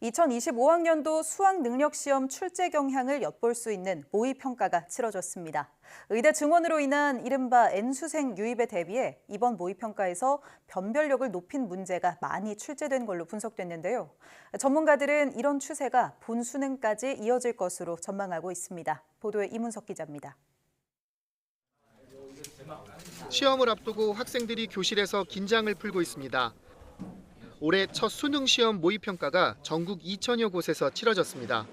2025학년도 수학능력시험 출제 경향을 엿볼 수 있는 모의평가가 치러졌습니다. 의대 증원으로 인한 이른바 N수생 유입에 대비해 이번 모의평가에서 변별력을 높인 문제가 많이 출제된 걸로 분석됐는데요. 전문가들은 이런 추세가 본 수능까지 이어질 것으로 전망하고 있습니다. 보도에 이문석 기자입니다. 시험을 앞두고 학생들이 교실에서 긴장을 풀고 있습니다. 올해 첫 수능 시험 모의평가가 전국 2천여 곳에서 치러졌습니다.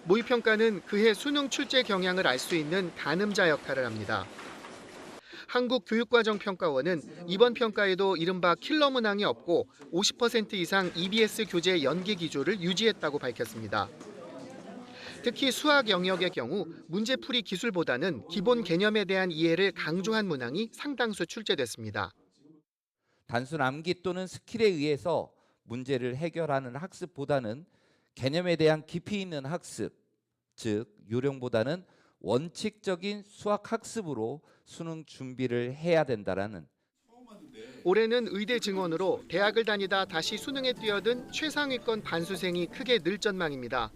모의평가는 그해 수능 출제 경향을 알 수 있는 가늠자 역할을 합니다. 한국교육과정평가원은 이번 평가에도 이른바 킬러 문항이 없고 50% 이상 EBS 교재 연계 기조를 유지했다고 밝혔습니다. 특히 수학 영역의 경우 문제풀이 기술보다는 기본 개념에 대한 이해를 강조한 문항이 상당수 출제됐습니다. 단순 암기 또는 스킬에 의해서 문제를 해결하는 학습보다는 개념에 대한 깊이 있는 학습, 즉 요령보다는 원칙적인 수학 학습으로 수능 준비를 해야 된다라는. 올해는 의대 증원으로 대학을 다니다 다시 수능에 뛰어든 최상위권 반수생이 크게 늘 전망입니다.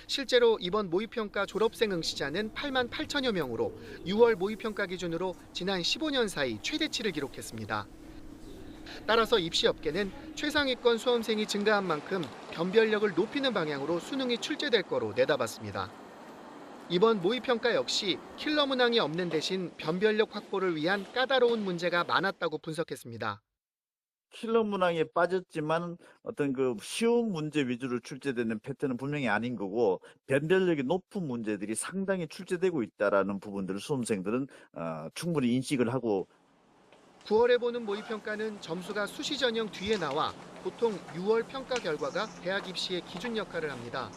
실제로 이번 모의평가 졸업생 응시자는 8만 8천여 명으로 6월 모의평가 기준으로 지난 15년 사이 최대치를 기록했습니다. 따라서 입시업계는 최상위권 수험생이 증가한 만큼 변별력을 높이는 방향으로 수능이 출제될 거로 내다봤습니다. 이번 모의평가 역시 킬러 문항이 없는 대신 변별력 확보를 위한 까다로운 문제가 많았다고 분석했습니다. 킬러 문항에 빠졌지만 어떤 그 쉬운 문제 위주로 출제되는 패턴은 분명히 아닌 거고 변별력이 높은 문제들이 상당히 출제되고 있다라는 부분들을 수험생들은 충분히 인식을 하고 9월에 보는 모의평가는 점수가 수시 전형 뒤에 나와 보통 6월 평가 결과가 대학 입시의 기준 역할을 합니다.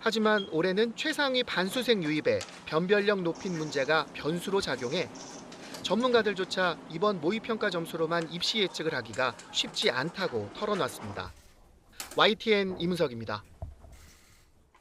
하지만 올해는 최상위 반수생 유입에 변별력 높인 문제가 변수로 작용해 전문가들조차 이번 모의평가 점수로만 입시 예측을 하기가 쉽지 않다고 털어놨습니다. YTN 이문석입니다.